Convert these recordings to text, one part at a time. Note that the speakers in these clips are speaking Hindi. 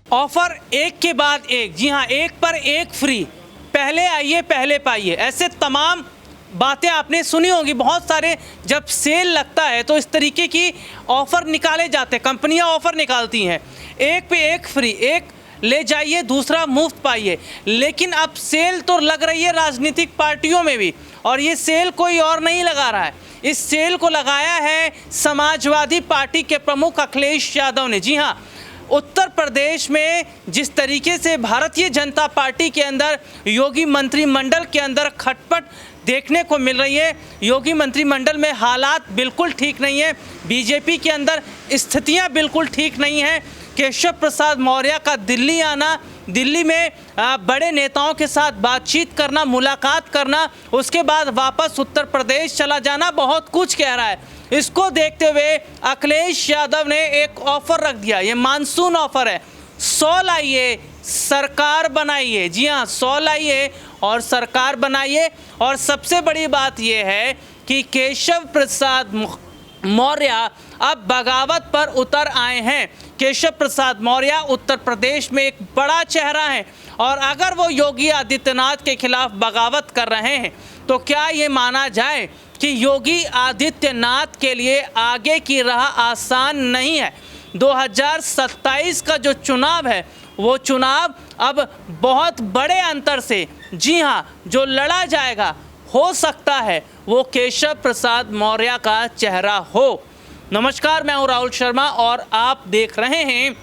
ऑफर एक के बाद एक, जी हाँ, एक पर एक फ्री, पहले आइए पहले पाइए, ऐसे तमाम बातें आपने सुनी होंगी। बहुत सारे जब सेल लगता है तो इस तरीके की ऑफ़र निकाले जाते हैं, कंपनियां ऑफ़र निकालती हैं, एक पे एक फ्री, एक ले जाइए दूसरा मुफ्त पाइए। लेकिन अब सेल तो लग रही है राजनीतिक पार्टियों में भी, और ये सेल कोई और नहीं लगा रहा है, इस सेल को लगाया है समाजवादी पार्टी के प्रमुख अखिलेश यादव ने। जी हाँ, उत्तर प्रदेश में जिस तरीके से भारतीय जनता पार्टी के अंदर योगी मंत्रिमंडल के अंदर खटपट देखने को मिल रही है, योगी मंत्रिमंडल में हालात बिल्कुल ठीक नहीं है, बीजेपी के अंदर स्थितियां बिल्कुल ठीक नहीं हैं। केशव प्रसाद मौर्य का दिल्ली आना, दिल्ली में बड़े नेताओं के साथ बातचीत करना, मुलाकात करना, उसके बाद वापस उत्तर प्रदेश चला जाना बहुत कुछ कह रहा है। इसको देखते हुए अखिलेश यादव ने एक ऑफर रख दिया, ये मानसून ऑफर है, 100 लाइए सरकार बनाइए। जी हाँ, 100 लाइए और सरकार बनाइए। और सबसे बड़ी बात यह है कि केशव प्रसाद मौर्य अब बगावत पर उतर आए हैं। केशव प्रसाद मौर्य उत्तर प्रदेश में एक बड़ा चेहरा है, और अगर वो योगी आदित्यनाथ के खिलाफ बगावत कर रहे हैं तो क्या ये माना जाए कि योगी आदित्यनाथ के लिए आगे की राह आसान नहीं है। 2027 का जो चुनाव है वो चुनाव अब बहुत बड़े अंतर से, जी हाँ, जो लड़ा जाएगा, हो सकता है वो केशव प्रसाद मौर्य का चेहरा हो। नमस्कार, मैं हूँ राहुल शर्मा और आप देख रहे हैं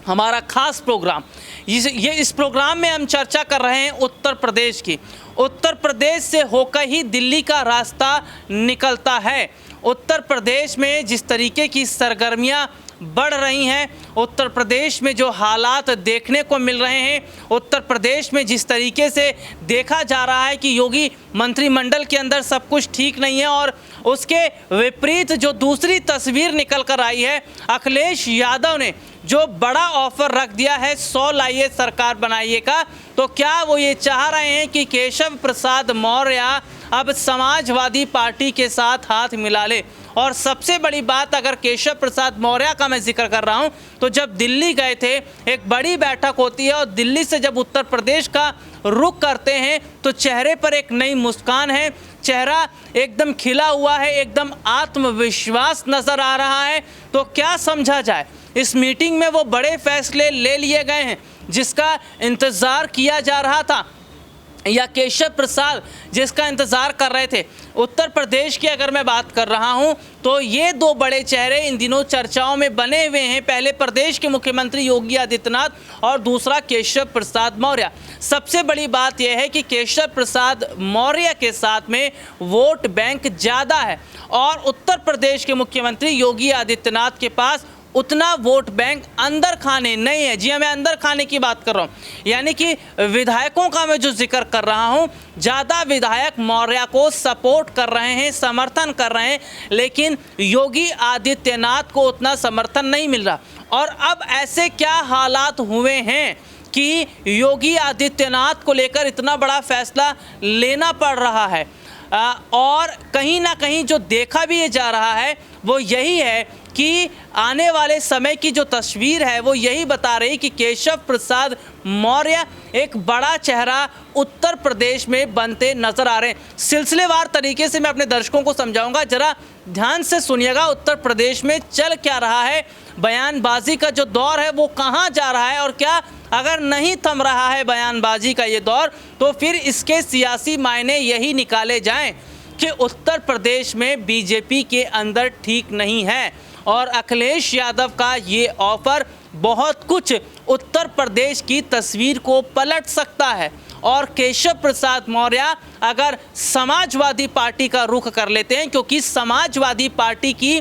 हमारा खास प्रोग्राम। इस प्रोग्राम में हम चर्चा कर रहे हैं उत्तर प्रदेश की। उत्तर प्रदेश से होकर ही दिल्ली का रास्ता निकलता है। उत्तर प्रदेश में जिस तरीके की सरगर्मियां बढ़ रही हैं, उत्तर प्रदेश में जो हालात देखने को मिल रहे हैं, उत्तर प्रदेश में जिस तरीके से देखा जा रहा है कि योगी मंत्रिमंडल के अंदर सब कुछ ठीक नहीं है, और उसके विपरीत जो दूसरी तस्वीर निकल कर आई है, अखिलेश यादव ने जो बड़ा ऑफर रख दिया है 100 लाइए सरकार बनाइए का, तो क्या वो ये चाह रहे हैं कि केशव प्रसाद मौर्य अब समाजवादी पार्टी के साथ हाथ मिला ले। और सबसे बड़ी बात, अगर केशव प्रसाद मौर्य का मैं जिक्र कर रहा हूं, तो जब दिल्ली गए थे, एक बड़ी बैठक होती है, और दिल्ली से जब उत्तर प्रदेश का रुख करते हैं तो चेहरे पर एक नई मुस्कान है, चेहरा एकदम खिला हुआ है, एकदम आत्मविश्वास नज़र आ रहा है। तो क्या समझा जाए, इस मीटिंग में वो बड़े फैसले ले लिए गए हैं जिसका इंतज़ार किया जा रहा था, या केशव प्रसाद जिसका इंतज़ार कर रहे थे। उत्तर प्रदेश की अगर मैं बात कर रहा हूं तो ये दो बड़े चेहरे इन दिनों चर्चाओं में बने हुए हैं, पहले प्रदेश के मुख्यमंत्री योगी आदित्यनाथ और दूसरा केशव प्रसाद मौर्य। सबसे बड़ी बात यह है कि केशव प्रसाद मौर्य के साथ में वोट बैंक ज़्यादा है, और उत्तर प्रदेश के मुख्यमंत्री योगी आदित्यनाथ के पास उतना वोट बैंक अंदर खाने नहीं है। जी हाँ, मैं अंदर खाने की बात कर रहा हूँ, यानी कि विधायकों का मैं जो जिक्र कर रहा हूँ, ज़्यादा विधायक मौर्य को सपोर्ट कर रहे हैं, समर्थन कर रहे हैं, लेकिन योगी आदित्यनाथ को उतना समर्थन नहीं मिल रहा। और अब ऐसे क्या हालात हुए हैं कि योगी आदित्यनाथ को लेकर इतना बड़ा फैसला लेना पड़ रहा है, और कहीं ना कहीं जो देखा भी ये जा रहा है वो यही है कि आने वाले समय की जो तस्वीर है वो यही बता रही कि केशव प्रसाद मौर्य एक बड़ा चेहरा उत्तर प्रदेश में बनते नजर आ रहे हैं। सिलसिलेवार तरीके से मैं अपने दर्शकों को समझाऊंगा, जरा ध्यान से सुनिएगा उत्तर प्रदेश में चल क्या रहा है, बयानबाजी का जो दौर है वो कहाँ जा रहा है, और क्या अगर नहीं थम रहा है बयानबाजी का ये दौर तो फिर इसके सियासी मायने यही निकाले जाएं कि उत्तर प्रदेश में बीजेपी के अंदर ठीक नहीं है, और अखिलेश यादव का ये ऑफर बहुत कुछ उत्तर प्रदेश की तस्वीर को पलट सकता है। और केशव प्रसाद मौर्य अगर समाजवादी पार्टी का रुख कर लेते हैं, क्योंकि समाजवादी पार्टी की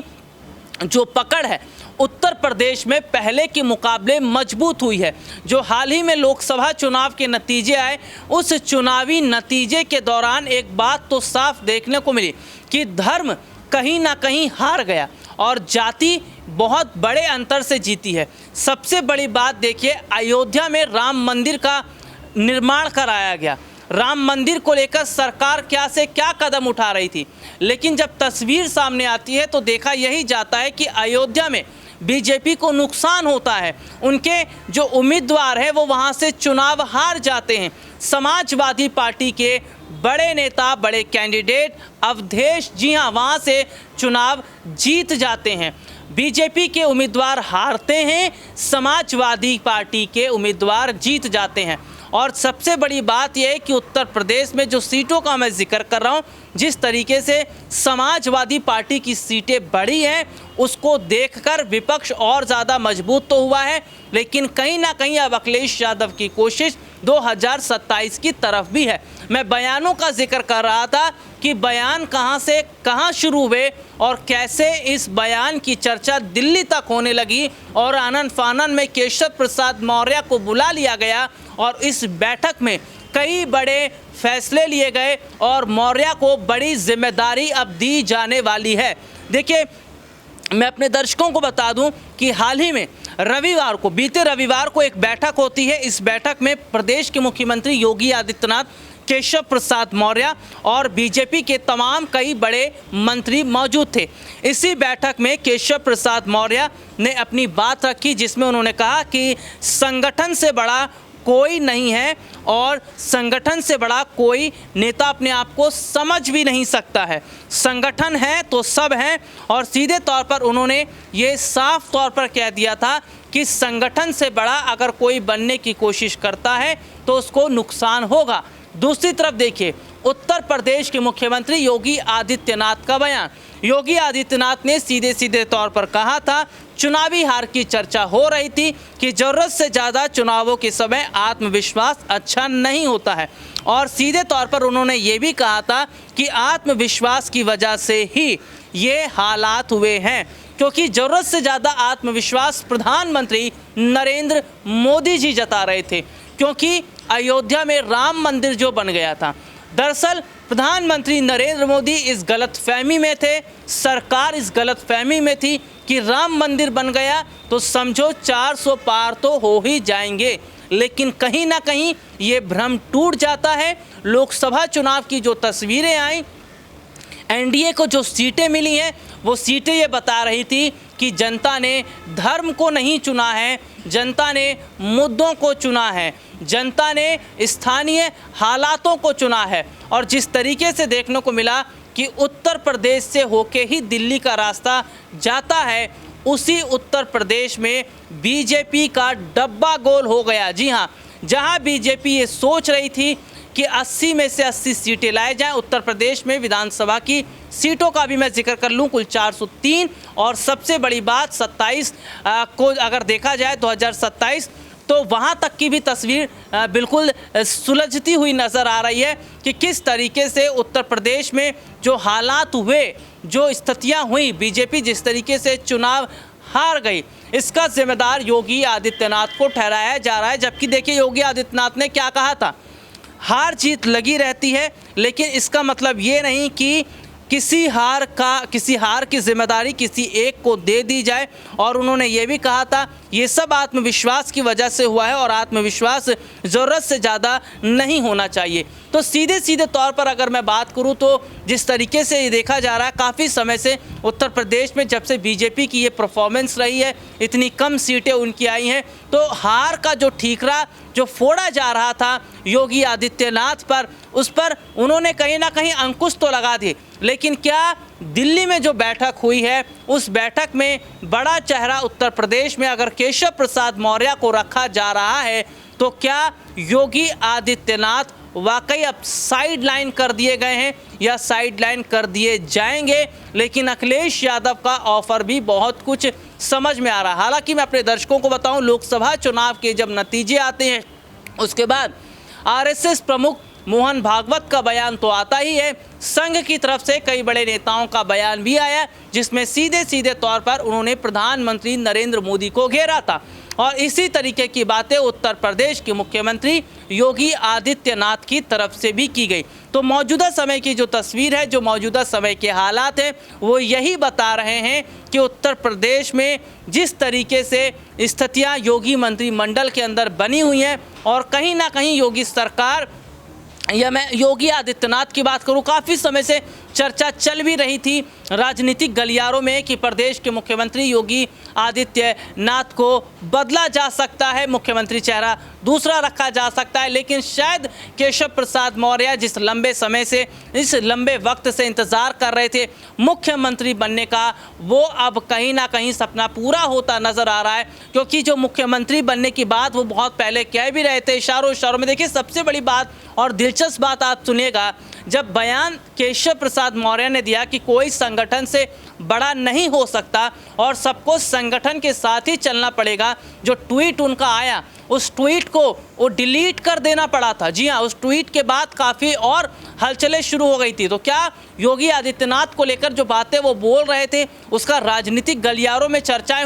जो पकड़ है उत्तर प्रदेश में पहले के मुकाबले मजबूत हुई है। जो हाल ही में लोकसभा चुनाव के नतीजे आए, उस चुनावी नतीजे के दौरान एक बात तो साफ देखने को मिली कि धर्म कहीं ना कहीं हार गया और जाति बहुत बड़े अंतर से जीती है। सबसे बड़ी बात देखिए, अयोध्या में राम मंदिर का निर्माण कराया गया, राम मंदिर को लेकर सरकार क्या से क्या कदम उठा रही थी, लेकिन जब तस्वीर सामने आती है तो देखा यही जाता है कि अयोध्या में बीजेपी को नुकसान होता है। उनके जो उम्मीदवार है वो वहाँ से चुनाव हार जाते हैं। समाजवादी पार्टी के बड़े नेता, बड़े कैंडिडेट अवधेश, जी हाँ, वहाँ से चुनाव जीत जाते हैं। बीजेपी के उम्मीदवार हारते हैं, समाजवादी पार्टी के उम्मीदवार जीत जाते हैं। और सबसे बड़ी बात यह है कि उत्तर प्रदेश में जो सीटों का मैं जिक्र कर रहा हूँ, जिस तरीके से समाजवादी पार्टी की सीटें बढ़ी हैं, उसको देखकर विपक्ष और ज़्यादा मजबूत तो हुआ है, लेकिन कहीं ना कहीं अब अखिलेश यादव की कोशिश 2027 की तरफ भी है। मैं बयानों का जिक्र कर रहा था कि बयान कहां से कहां शुरू हुए और कैसे इस बयान की चर्चा दिल्ली तक होने लगी और आनन फानन में केशव प्रसाद मौर्य को बुला लिया गया और इस बैठक में कई बड़े फैसले लिए गए और मौर्य को बड़ी जिम्मेदारी अब दी जाने वाली है। देखिए, मैं अपने दर्शकों को बता दूं कि हाल ही में रविवार को, बीते रविवार को एक बैठक होती है। इस बैठक में प्रदेश के मुख्यमंत्री योगी आदित्यनाथ, केशव प्रसाद मौर्य और बीजेपी के तमाम कई बड़े मंत्री मौजूद थे। इसी बैठक में केशव प्रसाद मौर्य ने अपनी बात रखी, जिसमें उन्होंने कहा कि संगठन से बड़ा कोई नहीं है और संगठन से बड़ा कोई नेता अपने आप को समझ भी नहीं सकता है। संगठन है तो सब है। और सीधे तौर पर उन्होंने ये साफ तौर पर कह दिया था कि संगठन से बड़ा अगर कोई बनने की कोशिश करता है तो उसको नुकसान होगा। दूसरी तरफ देखिए, उत्तर प्रदेश के मुख्यमंत्री योगी आदित्यनाथ का बयान। योगी आदित्यनाथ ने सीधे सीधे तौर पर कहा था, चुनावी हार की चर्चा हो रही थी कि ज़रूरत से ज़्यादा चुनावों के समय आत्मविश्वास अच्छा नहीं होता है। और सीधे तौर पर उन्होंने ये भी कहा था कि आत्मविश्वास की वजह से ही ये हालात हुए हैं, क्योंकि ज़रूरत से ज़्यादा आत्मविश्वास प्रधानमंत्री नरेंद्र मोदी जी जता रहे थे, क्योंकि अयोध्या में राम मंदिर जो बन गया था। दरअसल प्रधानमंत्री नरेंद्र मोदी इस गलतफहमी में थे, सरकार इस गलतफहमी में थी कि राम मंदिर बन गया तो समझो 400 पार तो हो ही जाएंगे। लेकिन कहीं ना कहीं ये भ्रम टूट जाता है। लोकसभा चुनाव की जो तस्वीरें आई, एनडीए को जो सीटें मिली हैं, वो सीटें ये बता रही थी कि जनता ने धर्म को नहीं चुना है, जनता ने मुद्दों को चुना है, जनता ने स्थानीय हालातों को चुना है। और जिस तरीके से देखने को मिला कि उत्तर प्रदेश से होके ही दिल्ली का रास्ता जाता है, उसी उत्तर प्रदेश में बीजेपी का डब्बा गोल हो गया। जी हाँ, जहां बीजेपी ये सोच रही थी कि 80 में से 80 सीटें लाए जाएं, उत्तर प्रदेश में विधानसभा की सीटों का भी मैं जिक्र कर लूं, कुल 403। और सबसे बड़ी बात 27 को अगर देखा जाए 2027, तो वहाँ तक की भी तस्वीर बिल्कुल सुलझती हुई नज़र आ रही है कि किस तरीके से उत्तर प्रदेश में जो हालात हुए, जो स्थितियाँ हुई, बीजेपी जिस तरीके से चुनाव हार गई, इसका जिम्मेदार योगी आदित्यनाथ को ठहराया जा रहा है। जबकि देखिए, योगी आदित्यनाथ ने क्या कहा था, हार जीत लगी रहती है, लेकिन इसका मतलब ये नहीं कि किसी हार की जिम्मेदारी किसी एक को दे दी जाए। और उन्होंने ये भी कहा था, ये सब आत्मविश्वास की वजह से हुआ है और आत्मविश्वास ज़रूरत से ज़्यादा नहीं होना चाहिए। तो सीधे सीधे तौर पर अगर मैं बात करूं तो जिस तरीके से ये देखा जा रहा है, काफ़ी समय से उत्तर प्रदेश में जब से बीजेपी की ये परफॉर्मेंस रही है, इतनी कम सीटें उनकी आई हैं, तो हार का जो ठीकरा जो फोड़ा जा रहा था योगी आदित्यनाथ पर, उस पर उन्होंने कहीं ना कहीं अंकुश तो लगा दिए। लेकिन क्या दिल्ली में जो बैठक हुई है, उस बैठक में बड़ा चेहरा उत्तर प्रदेश में अगर केशव प्रसाद मौर्य को रखा जा रहा है, तो क्या योगी आदित्यनाथ वाकई अब साइड लाइन कर दिए गए हैं या साइड लाइन कर दिए जाएंगे? लेकिन अखिलेश यादव का ऑफर भी बहुत कुछ समझ में आ रहा है। हालांकि मैं अपने दर्शकों को बताऊं, लोकसभा चुनाव के जब नतीजे आते हैं, उसके बाद आरएसएस प्रमुख मोहन भागवत का बयान तो आता ही है, संघ की तरफ से कई बड़े नेताओं का बयान भी आया, जिसमें सीधे सीधे तौर पर उन्होंने प्रधानमंत्री नरेंद्र मोदी को घेरा था। और इसी तरीके की बातें उत्तर प्रदेश के मुख्यमंत्री योगी आदित्यनाथ की तरफ से भी की गई। तो मौजूदा समय की जो तस्वीर है, जो मौजूदा समय के हालात हैं, वो यही बता रहे हैं कि उत्तर प्रदेश में जिस तरीके से स्थितियां योगी मंत्रिमंडल के अंदर बनी हुई हैं, और कहीं ना कहीं योगी सरकार, या मैं योगी आदित्यनाथ की बात करूं, काफ़ी समय से चर्चा चल भी रही थी राजनीतिक गलियारों में कि प्रदेश के मुख्यमंत्री योगी आदित्यनाथ को बदला जा सकता है, मुख्यमंत्री चेहरा दूसरा रखा जा सकता है। लेकिन शायद केशव प्रसाद मौर्य जिस लंबे समय से, इस लंबे वक्त से इंतज़ार कर रहे थे मुख्यमंत्री बनने का, वो अब कहीं ना कहीं सपना पूरा होता नज़र आ रहा है। क्योंकि जो मुख्यमंत्री बनने की बात वो बहुत पहले कह भी रहे थे इशारों में। देखिए, सबसे बड़ी बात और दिलचस्प बात आप सुनिएगा, जब बयान केशव प्रसाद मौर्य ने दिया कि कोई संगठन से बड़ा नहीं हो सकता और सबको संगठन के साथ ही चलना पड़ेगा, जो ट्वीट उनका आया उस ट्वीट को वो डिलीट कर देना पड़ा था। जी हाँ, उस ट्वीट के बाद काफ़ी और हलचलें शुरू हो गई थी। तो क्या योगी आदित्यनाथ को लेकर जो बातें वो बोल रहे थे उसका राजनीतिक गलियारों में चर्चाएं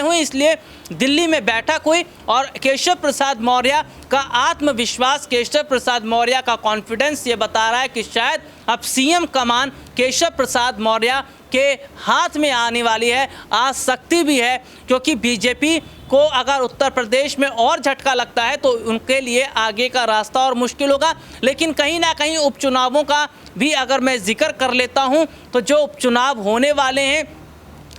हुई, इसलिए दिल्ली में बैठक हुई और केशव प्रसाद मौर्य का आत्मविश्वास, केशव प्रसाद मौर्य का कॉन्फिडेंस ये बता रहा है कि शायद अब सीएम कमान केशव प्रसाद मौर्य के हाथ में आने वाली है, आ सकती भी है। क्योंकि बीजेपी को अगर उत्तर प्रदेश में और झटका लगता है तो उनके लिए आगे का रास्ता और मुश्किल होगा। लेकिन कहीं ना कहीं उपचुनावों का भी अगर मैं जिक्र कर लेता हूं तो जो उपचुनाव होने वाले हैं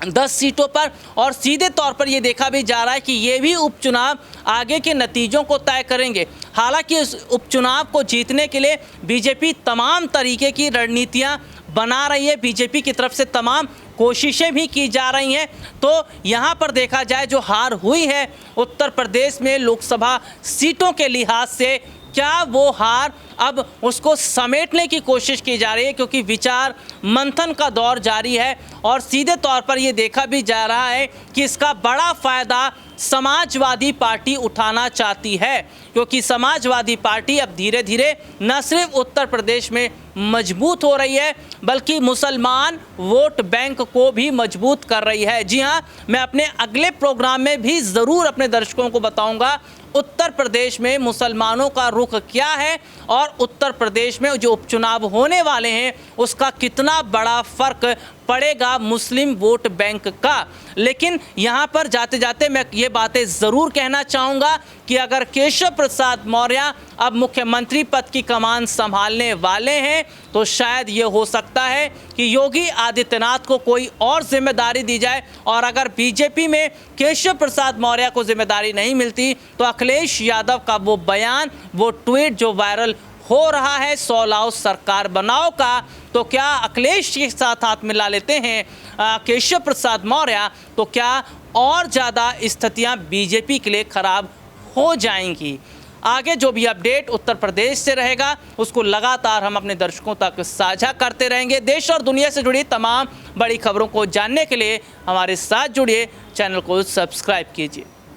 10 सीटों पर, और सीधे तौर पर ये देखा भी जा रहा है कि ये भी उपचुनाव आगे के नतीजों को तय करेंगे। हालांकि इस उपचुनाव को जीतने के लिए बीजेपी तमाम तरीके की रणनीतियां बना रही है, बीजेपी की तरफ से तमाम कोशिशें भी की जा रही हैं। तो यहाँ पर देखा जाए जो हार हुई है उत्तर प्रदेश में लोकसभा सीटों के लिहाज से, क्या वो हार अब उसको समेटने की कोशिश की जा रही है, क्योंकि विचार मंथन का दौर जारी है और सीधे तौर पर ये देखा भी जा रहा है कि इसका बड़ा फ़ायदा समाजवादी पार्टी उठाना चाहती है। क्योंकि समाजवादी पार्टी अब धीरे धीरे न सिर्फ उत्तर प्रदेश में मजबूत हो रही है बल्कि मुसलमान वोट बैंक को भी मजबूत कर रही है। जी हाँ, मैं अपने अगले प्रोग्राम में भी ज़रूर अपने दर्शकों को बताऊंगा उत्तर प्रदेश में मुसलमानों का रुख क्या है और उत्तर प्रदेश में जो उपचुनाव होने वाले हैं उसका कितना बड़ा फ़र्क पड़ेगा मुस्लिम वोट बैंक का। लेकिन यहाँ पर जाते जाते मैं ये बातें ज़रूर कहना चाहूँगा कि अगर केशव प्रसाद मौर्य अब मुख्यमंत्री पद की कमान संभालने वाले हैं तो शायद ये हो सकता है कि योगी आदित्यनाथ को कोई और जिम्मेदारी दी जाए, और अगर बीजेपी में केशव प्रसाद मौर्य को जिम्मेदारी नहीं मिलती तो अखिलेश यादव का वो बयान, वो ट्वीट जो वायरल हो रहा है 100 लाओ सरकार बनाओ का, तो क्या अखिलेश के साथ हाथ मिला लेते हैं केशव प्रसाद मौर्य, तो क्या और ज़्यादा स्थितियां बीजेपी के लिए खराब हो जाएंगी। आगे जो भी अपडेट उत्तर प्रदेश से रहेगा उसको लगातार हम अपने दर्शकों तक साझा करते रहेंगे। देश और दुनिया से जुड़ी तमाम बड़ी खबरों को जानने के लिए हमारे साथ जुड़िए, चैनल को सब्सक्राइब कीजिए।